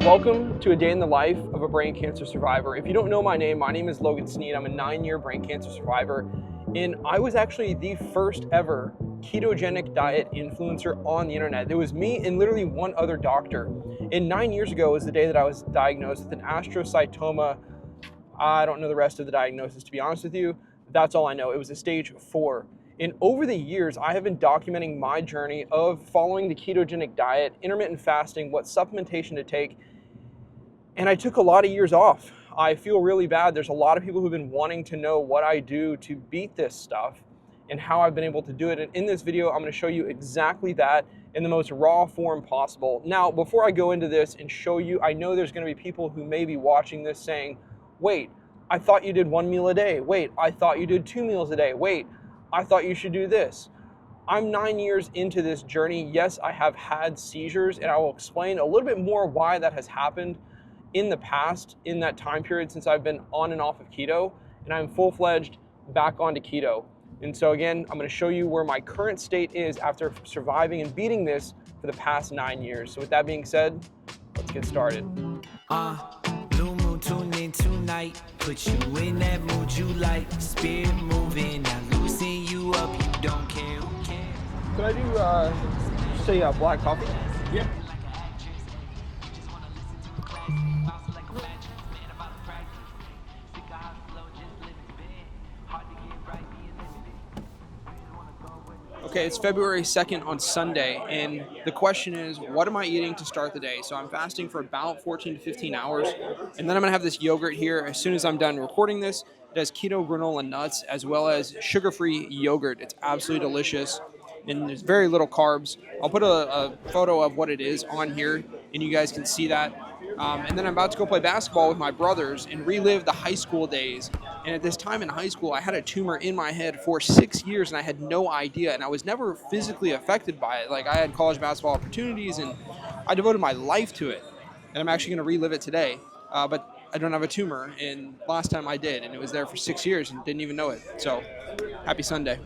Welcome to a day in the life of a brain cancer survivor. If you don't know my name is Logan Sneed. I'm a 9-year brain cancer survivor, and I was actually the first ever ketogenic diet influencer on the internet. There was me and literally one other doctor. And 9 years ago was the day that I was diagnosed with an astrocytoma. I don't know the rest of the diagnosis, to be honest with you. That's all I know. It was a stage 4. And over the years, I have been documenting my journey of following the ketogenic diet, intermittent fasting, what supplementation to take, and I took a lot of years off. I feel really bad. There's a lot of people who've been wanting to know what I do to beat this stuff and how I've been able to do it. And in this video, I'm going to show you exactly that in the most raw form possible. Now, before I go into this and show you, I know there's going to be people who may be watching this saying, wait, I thought you did 1 meal a day. Wait, I thought you did 2 meals a day. Wait, I thought you should do this. I'm 9 years into this journey. Yes, I have had seizures, and I will explain a little bit more why that has happened in the past, in that time period since I've been on and off of keto, and I'm full-fledged back onto keto. And so again, I'm going to show you where my current state is after surviving and beating this for the past 9 years. So with that being said, let's get started. Blue moon tune in tonight, put you in that mood you like, spirit moving, now loosen you up, you don't care who cares. Could I do, say black coffee? Yeah. Okay, it's February 2nd on Sunday, and the question is, what am I eating to start the day? So I'm fasting for about 14 to 15 hours, and then I'm gonna have this yogurt here as soon as I'm done recording this. It has keto granola nuts as well as sugar-free yogurt. It's absolutely delicious, and there's very little carbs. I'll put a photo of what it is on here, and you guys can see that. And then I'm about to go play basketball with my brothers and relive the high school days. And at this time in high school, I had a tumor in my head for 6 years, and I had no idea. And I was never physically affected by it. Like, I had college basketball opportunities, and I devoted my life to it. And I'm actually going to relive it today. But I don't have a tumor, and last time I did, and it was there for 6 years and didn't even know it. So, happy Sunday.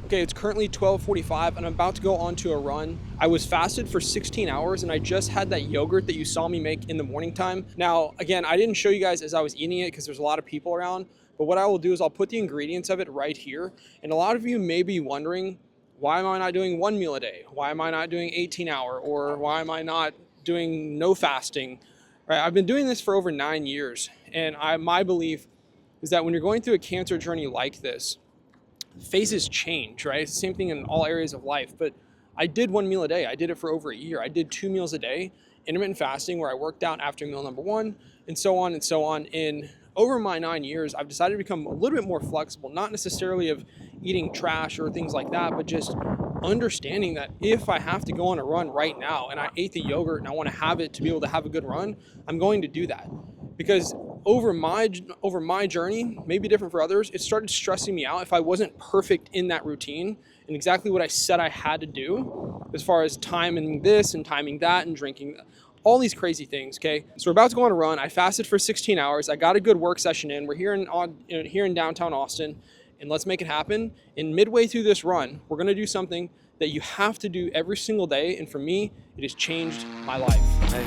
Okay, it's currently 12:45 and I'm about to go on to a run. I was fasted for 16 hours and I just had that yogurt that you saw me make in the morning time. Now, again, I didn't show you guys as I was eating it because there's a lot of people around, but what I will do is I'll put the ingredients of it right here. And a lot of you may be wondering, why am I not doing 1 meal a day? Why am I not doing 18-hour? Or why am I not doing no fasting? Right? I've been doing this for over 9 years, and my belief is that when you're going through a cancer journey like this, phases change, right? It's the same thing in all areas of life, but I did 1 meal a day. I did it for over a year. I did 2 meals a day, intermittent fasting where I worked out after meal number 1, and so on and so on. And over my 9 years, I've decided to become a little bit more flexible, not necessarily of eating trash or things like that, but just understanding that if I have to go on a run right now and I ate the yogurt and I want to have it to be able to have a good run, I'm going to do that. Because over my journey, maybe different for others, it started stressing me out if I wasn't perfect in that routine and exactly what I said I had to do as far as timing this and timing that and drinking all these crazy things, okay? So we're about to go on a run. I fasted for 16 hours. I got a good work session in. We're here in downtown Austin, and let's make it happen. And midway through this run, we're gonna do something that you have to do every single day, and for me, it has changed my life. Hey.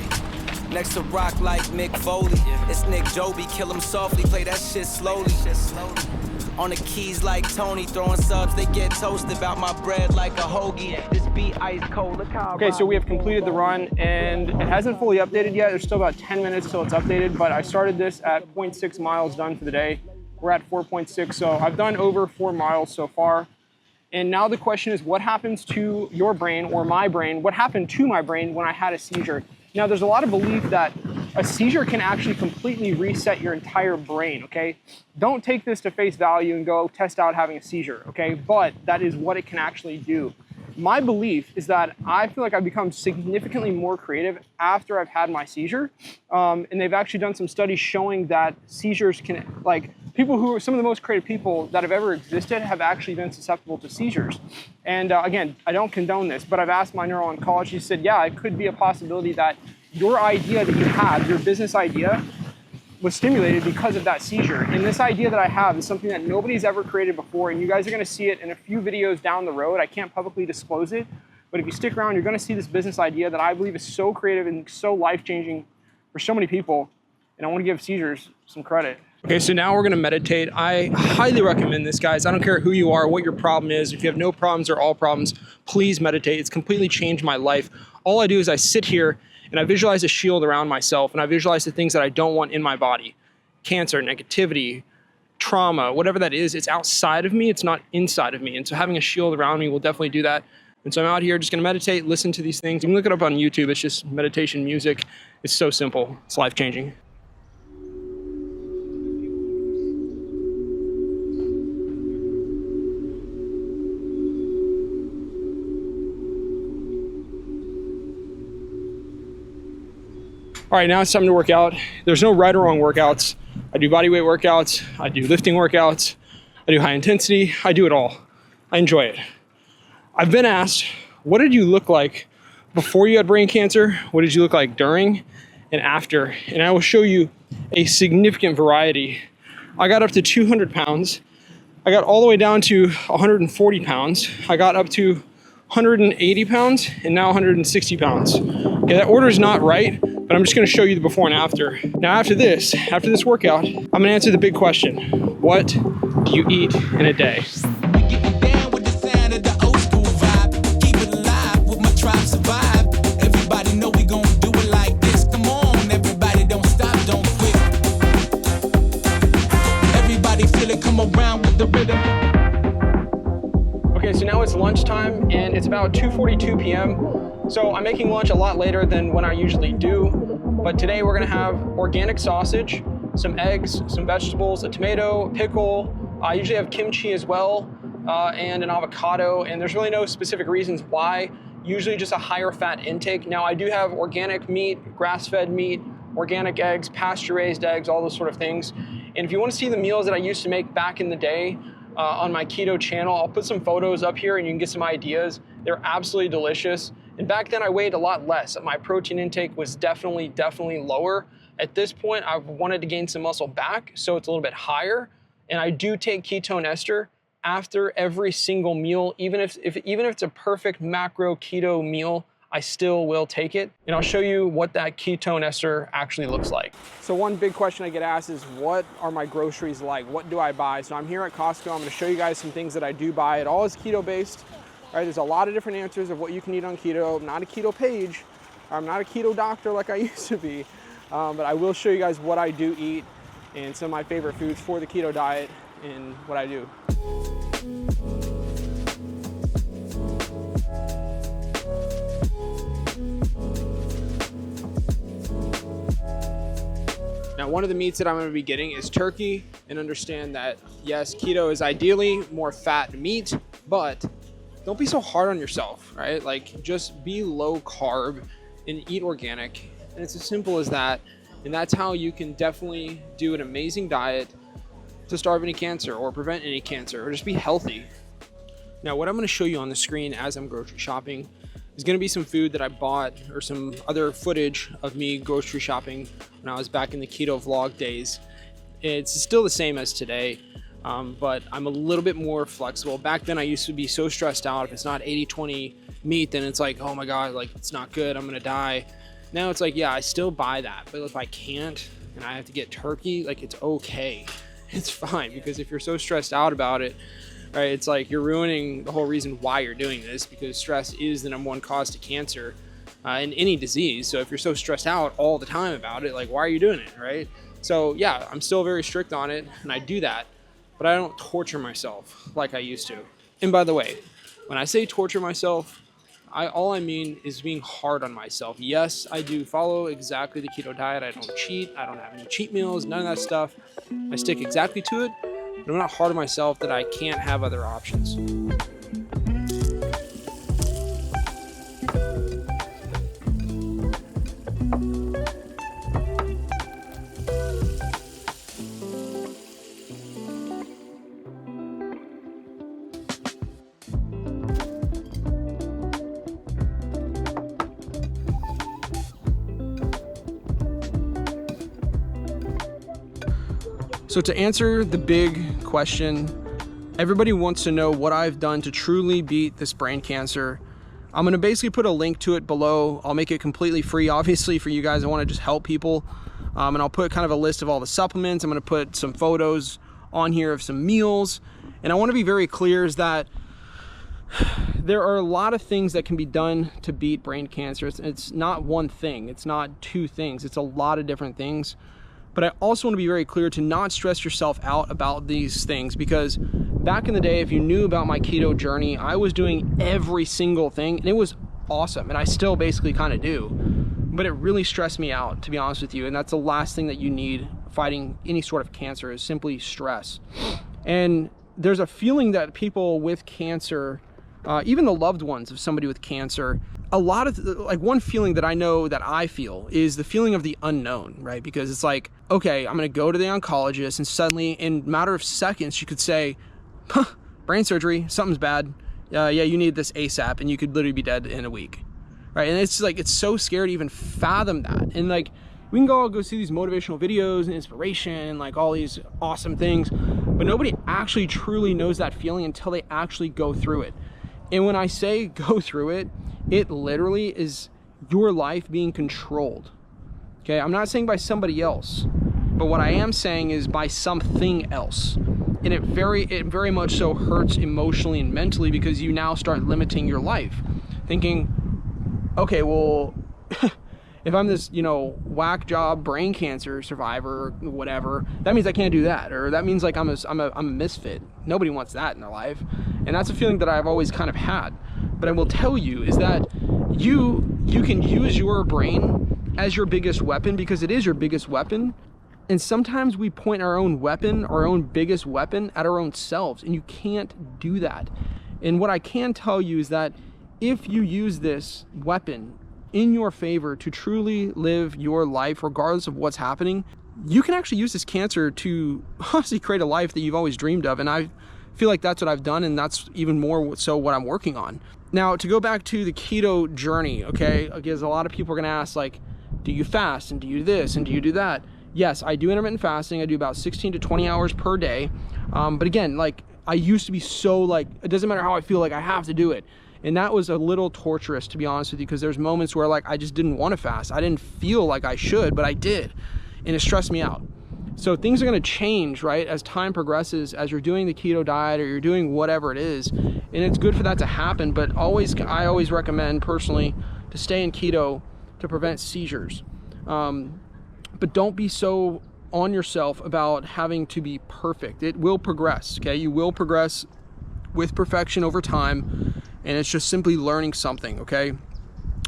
Next to rock like Mick Foley, it's Nick Joby, kill him softly, play that shit slowly. On the keys like Tony, throwing subs, they get toasted about my bread like a hoagie. This beat ice cold, look how. Okay, so we have completed the run, and it hasn't fully updated yet. There's still about 10 minutes till it's updated, but I started this at 0.6 miles done for the day. We're at 4.6, so I've done over 4 miles so far. And now the question is, what happens to your brain or my brain? What happened to my brain when I had a seizure? Now, there's a lot of belief that a seizure can actually completely reset your entire brain, okay? Don't take this to face value and go test out having a seizure, okay? But that is what it can actually do. My belief is that I feel like I've become significantly more creative after I've had my seizure. And they've actually done some studies showing that seizures can, like, people who are some of the most creative people that have ever existed have actually been susceptible to seizures. And again, I don't condone this, but I've asked my neuro-oncologist. He said, yeah, it could be a possibility that your idea that you have, your business idea, was stimulated because of that seizure. And this idea that I have is something that nobody's ever created before, and you guys are gonna see it in a few videos down the road. I can't publicly disclose it, But if you stick around, you're gonna see this business idea that I believe is so creative and so life-changing for so many people. And I wanna give Caesars some credit. Okay, so now we're gonna meditate. I highly recommend this, guys. I don't care who you are, what your problem is. If you have no problems or all problems, please meditate. It's completely changed my life. All I do is I sit here and I visualize a shield around myself, and I visualize the things that I don't want in my body. Cancer, negativity, trauma, whatever that is, it's outside of me, it's not inside of me. And so having a shield around me will definitely do that. And so I'm out here just gonna meditate, listen to these things. You can look it up on YouTube, it's just meditation music. It's so simple, it's life-changing. All right, now it's time to work out. There's no right or wrong workouts. I do bodyweight workouts, I do lifting workouts, I do high intensity, I do it all. I enjoy it. I've been asked, what did you look like before you had brain cancer? What did you look like during and after? And I will show you a significant variety. I got up to 200 pounds. I got all the way down to 140 pounds. I got up to 180 pounds and now 160 pounds. Okay, that order is not right, but I'm just gonna show you the before and after. Now after this workout, I'm gonna answer the big question. What do you eat in a day? Okay, so now it's lunchtime and it's about 2:42 p.m. So I'm making lunch a lot later than when I usually do, but today we're gonna have organic sausage, some eggs, some vegetables, a tomato, a pickle. I usually have kimchi as well, and an avocado, and there's really no specific reasons why. Usually just a higher fat intake. Now I do have organic meat, grass-fed meat, organic eggs, pasture-raised eggs, all those sort of things. And if you wanna see the meals that I used to make back in the day on my keto channel, I'll put some photos up here and you can get some ideas. They're absolutely delicious. And back then I weighed a lot less. My protein intake was definitely lower. At this point, I've wanted to gain some muscle back, so it's a little bit higher. And I do take ketone ester after every single meal, even if it's a perfect macro keto meal, I still will take it. And I'll show you what that ketone ester actually looks like. So one big question I get asked is, what are my groceries like? What do I buy? So I'm here at Costco. I'm gonna show you guys some things that I do buy. It all is keto based. All right, there's a lot of different answers of what you can eat on keto. I'm not a keto page. I'm not a keto doctor like I used to be. But I will show you guys what I do eat and some of my favorite foods for the keto diet and what I do. Now, one of the meats that I'm going to be getting is turkey, and understand that, yes, keto is ideally more fat meat, but don't be so hard on yourself, right? Like, just be low carb and eat organic. And it's as simple as that. And that's how you can definitely do an amazing diet to starve any cancer or prevent any cancer or just be healthy. Now, what I'm going to show you on the screen as I'm grocery shopping is going to be some food that I bought, or some other footage of me grocery shopping when I was back in the keto vlog days. It's still the same as today, but I'm a little bit more flexible. Back then I used to be so stressed out. If it's not 80-20 meat, then it's like, oh my God, like it's not good, I'm gonna die. Now it's like, yeah, I still buy that, but if I can't and I have to get turkey, like it's okay. It's fine, because if you're so stressed out about it, right, it's like you're ruining the whole reason why you're doing this, because stress is the #1 cause to cancer and any disease. So if you're so stressed out all the time about it, like, why are you doing it, right? So yeah, I'm still very strict on it and I do that, but I don't torture myself like I used to. And by the way, when I say torture myself, all I mean is being hard on myself. Yes, I do follow exactly the keto diet. I don't cheat. I don't have any cheat meals, none of that stuff. I stick exactly to it, but I'm not hard on myself that I can't have other options. So to answer the big question, everybody wants to know what I've done to truly beat this brain cancer. I'm going to basically put a link to it below. I'll make it completely free, obviously, for you guys. I want to just help people. And I'll put kind of a list of all the supplements. I'm going to put some photos on here of some meals. And I want to be very clear is that there are a lot of things that can be done to beat brain cancer. It's not one thing. It's not two things. It's a lot of different things. But I also want to be very clear to not stress yourself out about these things, because back in the day, if you knew about my keto journey, I was doing every single thing and it was awesome. And I still basically kind of do, but it really stressed me out, to be honest with you. And that's the last thing that you need fighting any sort of cancer, is simply stress. And there's a feeling that people with cancer, even the loved ones of somebody with cancer, a lot of, like, one feeling that I know that I feel is the feeling of the unknown, right? Because it's like, okay, I'm going to go to the oncologist and suddenly in a matter of seconds, she could say, huh, brain surgery, something's bad. Yeah, you need this ASAP, and you could literally be dead in a week, right? And it's like, it's so scary to even fathom that. And like, we can go see these motivational videos and inspiration and like all these awesome things, but nobody actually truly knows that feeling until they actually go through it. And when I say go through it, it literally is your life being controlled. Okay, I'm not saying by somebody else, but what I am saying is by something else. And it very much so hurts emotionally and mentally, because you now start limiting your life, thinking, okay, well, if I'm this, you know, whack job brain cancer survivor or whatever, that means I can't do that, or that means like I'm a misfit. Nobody wants that in their life. And that's a feeling that I've always kind of had. But I will tell you is that you can use your brain as your biggest weapon, because it is your biggest weapon. And sometimes we point our own weapon, our own biggest weapon, at our own selves, and you can't do that. And what I can tell you is that if you use this weapon in your favor to truly live your life, regardless of what's happening, you can actually use this cancer to honestly create a life that you've always dreamed of. And I feel like that's what I've done, and that's even more so what I'm working on. Now, to go back to the keto journey, okay, because a lot of people are gonna ask, like, do you fast, and do you this, and do you do that? Yes, I do intermittent fasting. I do about 16 to 20 hours per day. But again, like, I used to be so like, it doesn't matter how I feel, like I have to do it. And that was a little torturous, to be honest with you, because there's moments where like I just didn't want to fast. I didn't feel like I should, but I did. And it stressed me out. So things are going to change, right, as time progresses, as you're doing the keto diet or you're doing whatever it is. And it's good for that to happen. But I always recommend personally to stay in keto to prevent seizures. But don't be so on yourself about having to be perfect. It will progress, okay? You will progress with perfection over time, and it's just simply learning something, okay?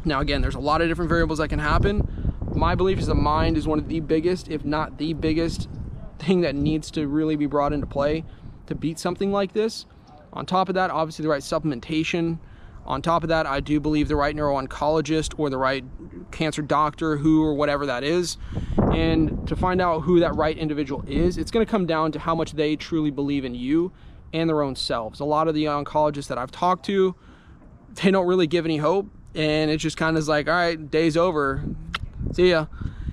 Now, again, there's a lot of different variables that can happen. My belief is the mind is one of the biggest, if not the biggest, thing that needs to really be brought into play to beat something like this. On top of that, obviously the right supplementation. On top of that, I do believe the right neuro-oncologist or the right cancer doctor, who or whatever that is. And to find out who that right individual is, it's going to come down to how much they truly believe in you and their own selves. A lot of the oncologists that I've talked to, they don't really give any hope, and it just kind of is like, all right, day's over, see ya.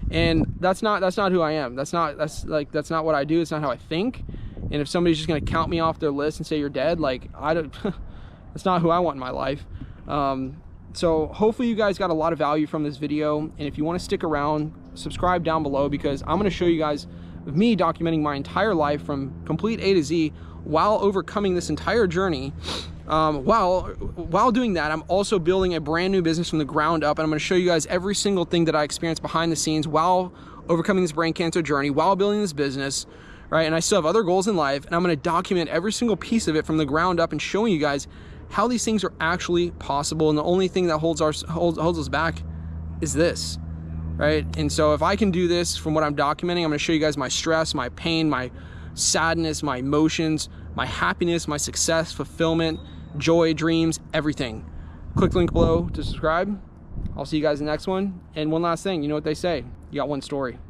And that's not who I am. That's not what I do. It's not how I think. And if somebody's just going to count me off their list and say you're dead, like, I don't that's not who I want in my life. So hopefully you guys got a lot of value from this video, and if you want to stick around, subscribe down below, because I'm going to show you guys of me documenting my entire life from complete A to Z while overcoming this entire journey. While doing that, I'm also building a brand new business from the ground up, and I'm going to show you guys every single thing that I experienced behind the scenes while overcoming this brain cancer journey, while building this business, right? And I still have other goals in life, and I'm going to document every single piece of it from the ground up and showing you guys how these things are actually possible. And the only thing that holds us back is this, right? And so if I can do this from what I'm documenting, I'm going to show you guys my stress, my pain, my sadness, my emotions, my happiness, my success, fulfillment, joy, dreams, everything. Click the link below to subscribe. I'll see you guys in the next one. And one last thing, you know what they say, you got one story.